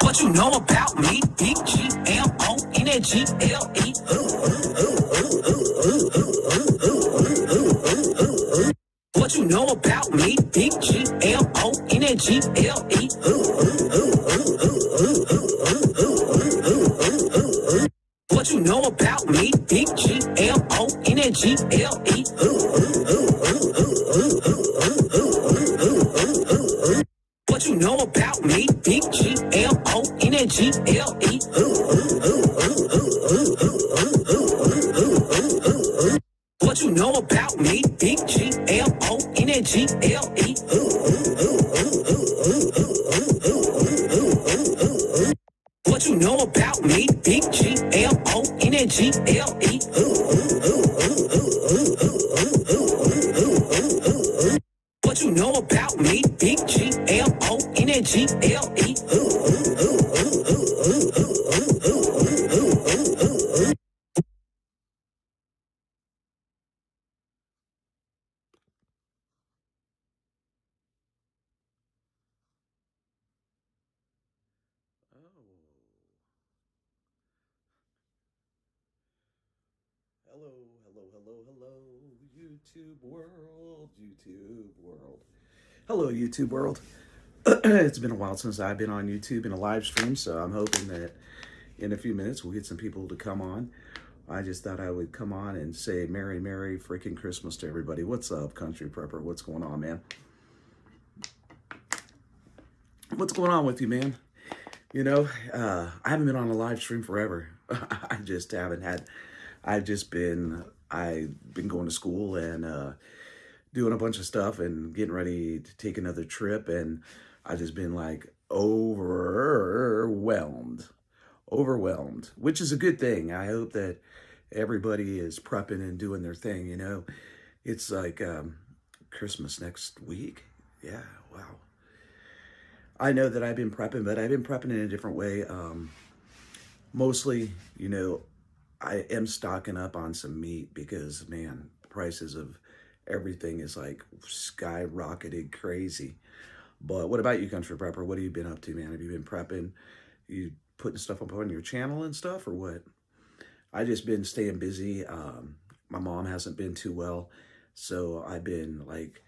What you know about me? BGMONGLE. What you know about me? BGMONGLE. What you know about me? BGMONGLE. What you know about me? BGMONGLE. What you know about me? BGMONGLE. What you know about me? BGMONGLE. What you know about me? BGMONGLE. Hello, YouTube world. Hello, YouTube world. It's been a while since I've been on YouTube in a live stream, so I'm hoping that in a few minutes we'll get some people to come on. I just thought I would come on and say Merry freaking Christmas to everybody. What's up, Country Prepper? What's going on, man? What's going on with you, man? You know, I haven't been on a live stream forever. I've been going to school and doing a bunch of stuff and getting ready to take another trip, and I've just been like overwhelmed, which is a good thing. I hope that everybody is prepping and doing their thing. You know, it's like Christmas next week. Yeah, wow. I know that I've been prepping, but I've been prepping in a different way. Mostly, you know, I am stocking up on some meat because, man, the prices of everything is like skyrocketed crazy. But what about you, Country Prepper? What have you been up to, man? Have you been prepping? You putting stuff up on your channel and stuff, or what? I just been staying busy. My mom hasn't been too well, so I've been like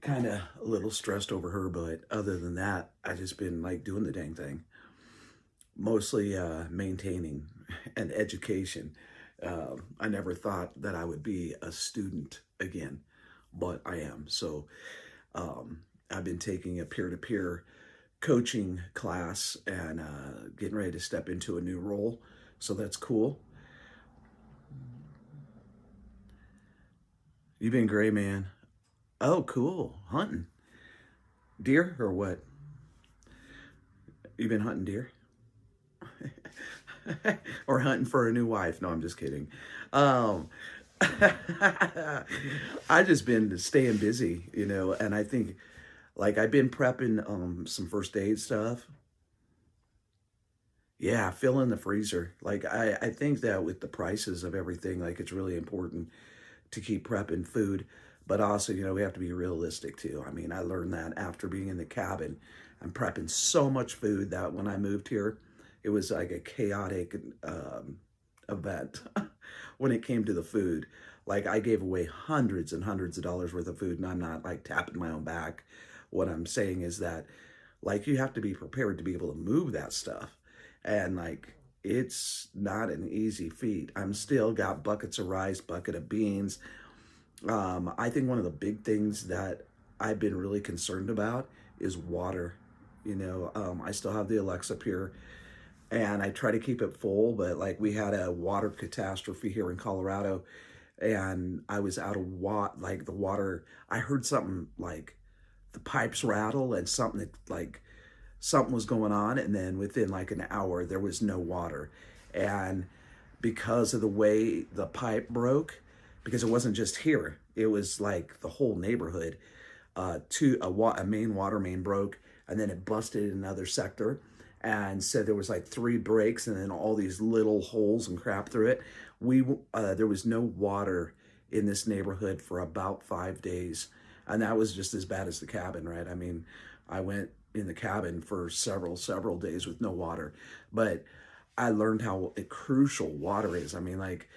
kind of a little stressed over her. But other than that, I just been like doing the dang thing. Mostly maintaining an education. I never thought that I would be a student again, but I am. So I've been taking a peer-to-peer coaching class and getting ready to step into a new role. So that's cool. You've been great, man. Oh, cool. Hunting. Deer or what? You've been hunting deer? Or hunting for a new wife. No, I'm just kidding. I just been staying busy, you know, and I think like I've been prepping some first aid stuff. Yeah, fill in the freezer. Like I think that with the prices of everything, like it's really important to keep prepping food, but also, you know, we have to be realistic too. I mean, I learned that after being in the cabin. I'm prepping so much food that when I moved here, it was like a chaotic event when it came to the food. Like I gave away hundreds and hundreds of dollars worth of food, and I'm not like tapping my own back. What I'm saying is that like you have to be prepared to be able to move that stuff. And like, it's not an easy feat. I'm still got buckets of rice, bucket of beans. I think one of the big things that I've been really concerned about is water. You know, I still have the Alexa up here, and I try to keep it full, but like we had a water catastrophe here in Colorado, and I was out of like the water. I heard something like the pipes rattle and something was going on, and then within like an hour there was no water. And because of the way the pipe broke, because it wasn't just here, it was like the whole neighborhood, a main water main broke, and then it busted in another sector. And so there was like 3 breaks and then all these little holes and crap through it. There was no water in this neighborhood for about 5 days. And that was just as bad as the cabin, right? I mean, I went in the cabin for several days with no water, but I learned how crucial water is. I mean, like,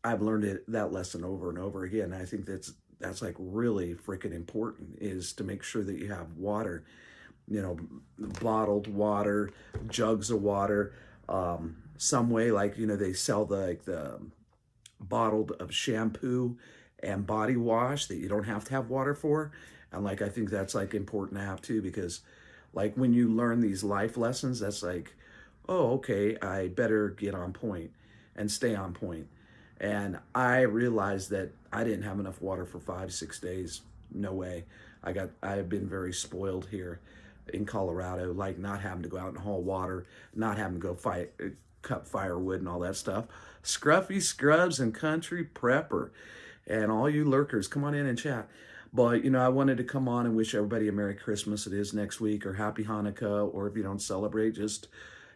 I've learned that lesson over and over again. I think that's like really freaking important, is to make sure that you have water, you know, bottled water, jugs of water, some way, like, you know, they sell the bottled of shampoo and body wash that you don't have to have water for. And like, I think that's like important to have too, because like when you learn these life lessons, that's like, oh, okay, I better get on point and stay on point. And I realized that I didn't have enough water for 5, 6 days. No way. I've been very spoiled here in Colorado, like not having to go out and haul water, not having to go cut firewood and all that stuff. Scruffy Scrubs and Country Prepper. And all you lurkers, come on in and chat. But, you know, I wanted to come on and wish everybody a Merry Christmas. It is next week, or Happy Hanukkah, or if you don't celebrate, just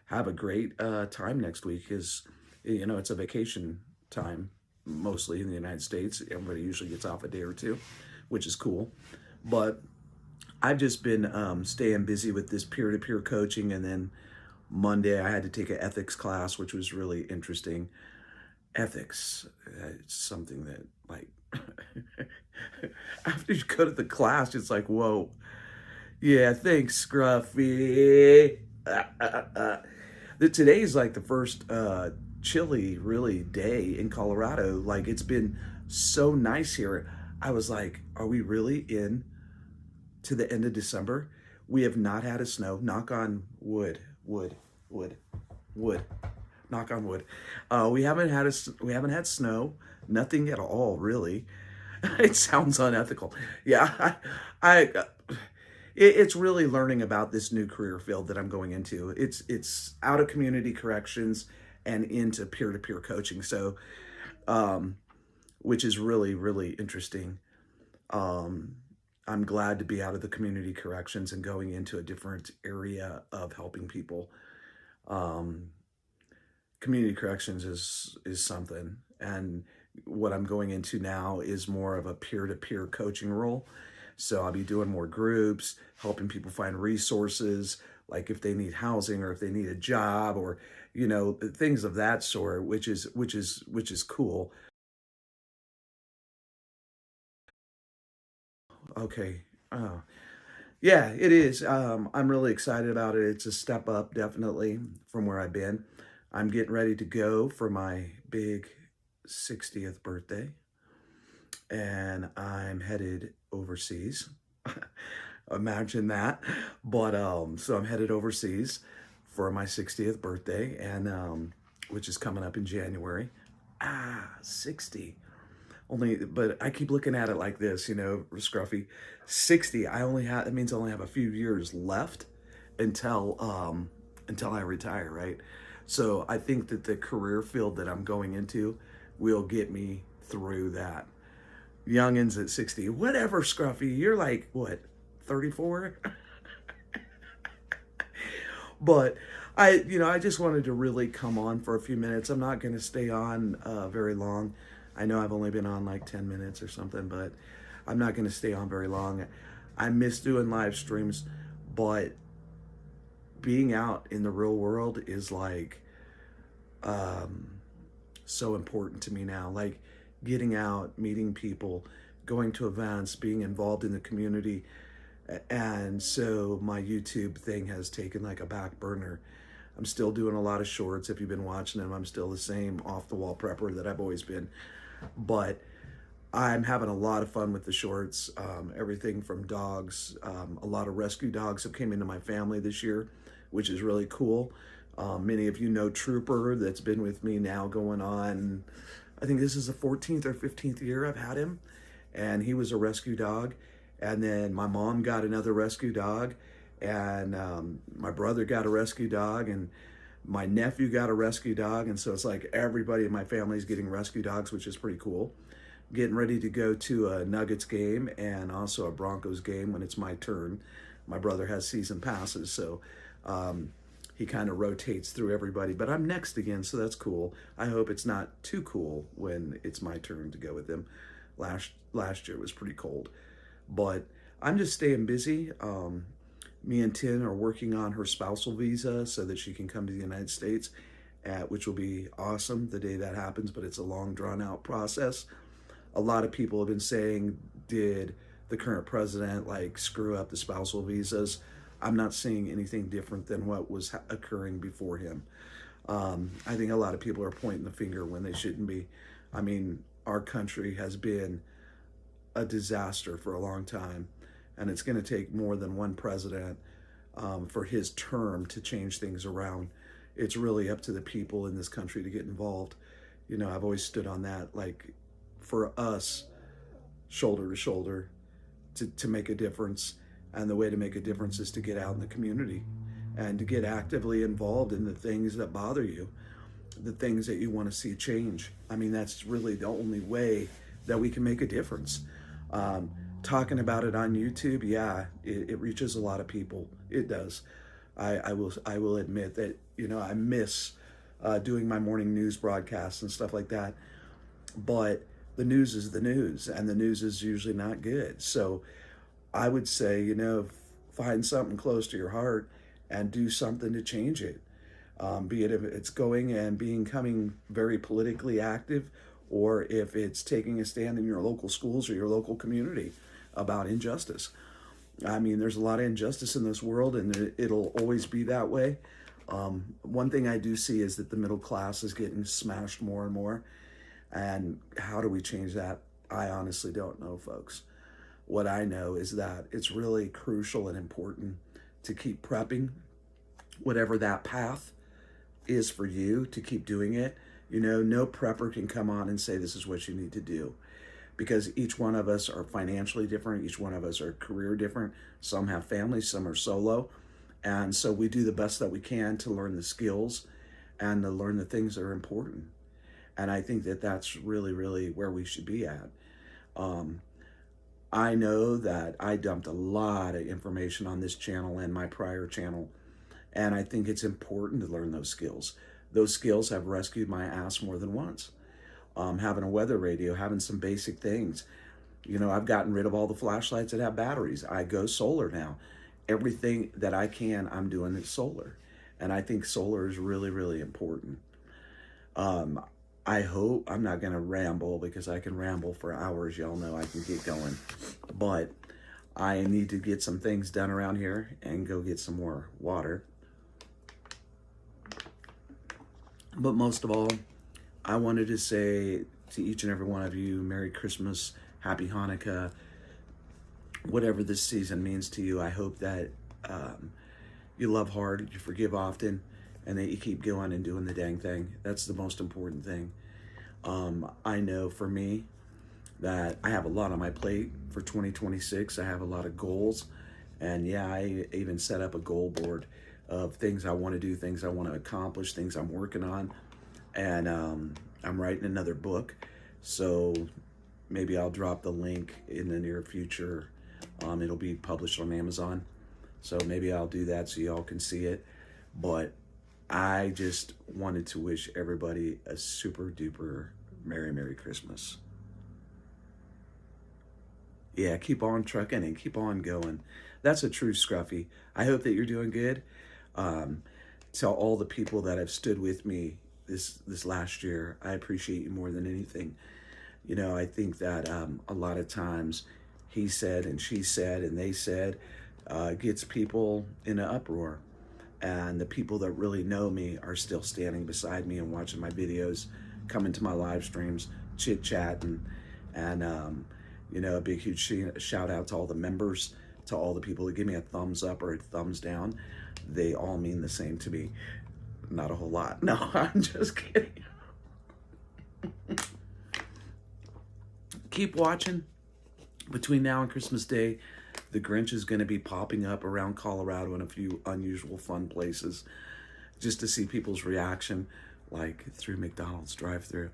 have a great time next week, because, you know, it's a vacation time, mostly in the United States. Everybody usually gets off a day or two, which is cool. But I've just been staying busy with this peer-to-peer coaching, and then Monday I had to take an ethics class, which was really interesting. Ethics, it's something that, like, after you go to the class, it's like, whoa, yeah, thanks, Scruffy. Today's like the first chilly, really, day in Colorado. Like, it's been so nice here. I was like, are we really in to the end of December? We have not had a snow. Knock on wood, wood, wood, wood. Knock on wood. We haven't had snow. Nothing at all, really. It sounds unethical. Yeah, it's really learning about this new career field that I'm going into. It's out of community corrections and into peer-to-peer coaching. So, which is really, really interesting. I'm glad to be out of the community corrections and going into a different area of helping people. Community corrections is something, and what I'm going into now is more of a peer-to-peer coaching role. So I'll be doing more groups, helping people find resources, like if they need housing or if they need a job, or, you know, things of that sort, which is cool. Okay. Yeah, it is. I'm really excited about it. It's a step up, definitely, from where I've been. I'm getting ready to go for my big 60th birthday, and I'm headed overseas. Imagine that. But so I'm headed overseas for my 60th birthday, and which is coming up in January. 60. Only, but I keep looking at it like this, you know, Scruffy. 60. That means I only have a few years left until I retire, right? So I think that the career field that I'm going into will get me through that. Youngins at 60, whatever, Scruffy. You're like, what, 34? But I just wanted to really come on for a few minutes. I'm not going to stay on very long. I know I've only been on like 10 minutes or something, but I'm not going to stay on very long. I miss doing live streams, but being out in the real world is like so important to me now. Like getting out, meeting people, going to events, being involved in the community. And so my YouTube thing has taken like a back burner. I'm still doing a lot of shorts. If you've been watching them, I'm still the same off the wall prepper that I've always been. But I'm having a lot of fun with the shorts. Everything from dogs. A lot of rescue dogs have came into my family this year, which is really cool. Many of you know Trooper, that's been with me now going on, I think this is the 14th or 15th year I've had him. And he was a rescue dog. And then my mom got another rescue dog. And my brother got a rescue dog. And my nephew got a rescue dog. And so it's like everybody in my family is getting rescue dogs, which is pretty cool. Getting ready to go to a Nuggets game and also a Broncos game when it's my turn. My brother has season passes, so he kind of rotates through everybody. But I'm next again, so that's cool. I hope it's not too cool when it's my turn to go with them. Last year was pretty cold. But I'm just staying busy. Me and Tin are working on her spousal visa so that she can come to the United States, which will be awesome the day that happens, but it's a long, drawn out process. A lot of people have been saying, did the current president like screw up the spousal visas? I'm not seeing anything different than what was occurring before him. I think a lot of people are pointing the finger when they shouldn't be. I mean, our country has been a disaster for a long time, and it's going to take more than one president for his term to change things around. It's really up to the people in this country to get involved. You know, I've always stood on that, like, for us, shoulder to shoulder, to make a difference. And the way to make a difference is to get out in the community and to get actively involved in the things that bother you, the things that you want to see change. I mean, that's really the only way that we can make a difference. Talking about it on YouTube, yeah, it reaches a lot of people. It does. I will admit that, you know, I miss doing my morning news broadcasts and stuff like that. But the news is the news, and the news is usually not good. So I would say, you know, find something close to your heart and do something to change it. Be it if it's going and becoming very politically active, or if it's taking a stand in your local schools or your local community about injustice. I mean, there's a lot of injustice in this world, and it'll always be that way. One thing I do see is that the middle class is getting smashed more and more. And how do we change that? I honestly don't know, folks. What I know is that it's really crucial and important to keep prepping, whatever that path is for you, to keep doing it. You know, no prepper can come on and say this is what you need to do, because each one of us are financially different. Each one of us are career different. Some have families, some are solo. And so we do the best that we can to learn the skills and to learn the things that are important. And I think that that's really, really where we should be at. I know that I dumped a lot of information on this channel and my prior channel, and I think it's important to learn those skills. Those skills have rescued my ass more than once. Having a weather radio, having some basic things. You know, I've gotten rid of all the flashlights that have batteries. I go solar now. Everything that I can, I'm doing it solar. And I think solar is really, really important. I hope I'm not going to ramble, because I can ramble for hours. Y'all know I can get going. But I need to get some things done around here and go get some more water. But most of all, I wanted to say to each and every one of you, Merry Christmas, Happy Hanukkah, whatever this season means to you. I hope that you love hard, you forgive often, and that you keep going and doing the dang thing. That's the most important thing. I know for me that I have a lot on my plate for 2026. I have a lot of goals. And yeah, I even set up a goal board of things I want to do, things I want to accomplish, things I'm working on. And I'm writing another book. So maybe I'll drop the link in the near future. It'll be published on Amazon. So maybe I'll do that so y'all can see it. But I just wanted to wish everybody a super duper Merry Christmas. Yeah, keep on trucking and keep on going. That's a true Scruffy. I hope that you're doing good. To all the people that have stood with me this last year, I appreciate you more than anything. You know, I think that a lot of times he said and she said and they said gets people in an uproar. And the people that really know me are still standing beside me and watching my videos, coming to my live streams, chit-chatting. And you know, a big, huge shout out to all the members, to all the people that give me a thumbs up or a thumbs down. They all mean the same to me. Not a whole lot. No, I'm just kidding. Keep watching. Between now and Christmas Day, the Grinch is going to be popping up around Colorado in a few unusual fun places, just to see people's reaction, like through McDonald's drive-thru,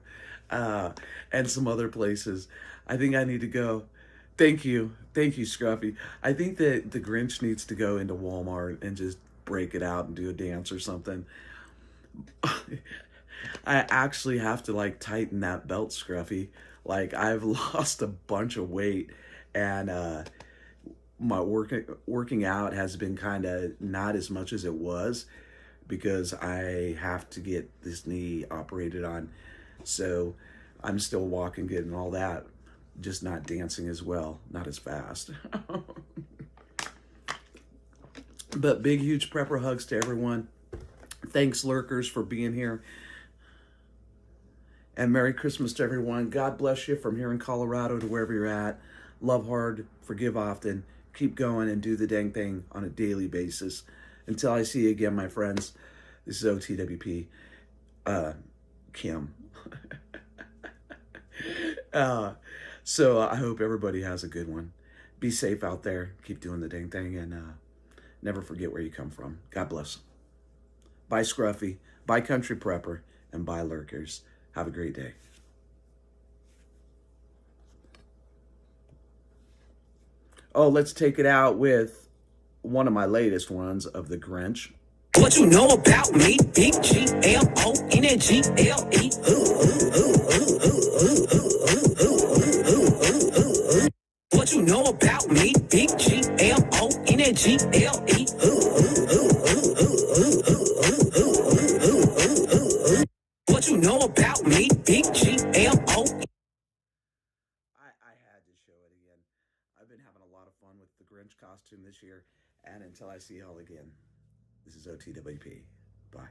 and some other places. I think I need to go. Thank you, Scruffy. I think that the Grinch needs to go into Walmart and just break it out and do a dance or something. I actually have to like tighten that belt, Scruffy. Like, I've lost a bunch of weight, and my working out has been kind of not as much as it was because I have to get this knee operated on. So I'm still walking good and all that, just not dancing as well, not as fast. But big, huge prepper hugs to everyone. Thanks, lurkers, for being here. And Merry Christmas to everyone. God bless you from here in Colorado to wherever you're at. Love hard, forgive often. Keep going and do the dang thing on a daily basis. Until I see you again, my friends, this is OTWP. Kim. So I hope everybody has a good one. Be safe out there. Keep doing the dang thing and never forget where you come from. God bless. Bye, Scruffy. Bye, Country Prepper. And bye, lurkers. Have a great day. Oh, let's take it out with one of my latest ones of the Grinch. What you know about me? Big G-L-O-N-N-G-L-E. What you know about me? Big G-L-O-N-N-G-L-E. What you know about me? Big G-L-O. I had to show it again. I've been having a lot of fun with the Grinch costume this year. And until I see y'all again, this is OTWP. Bye.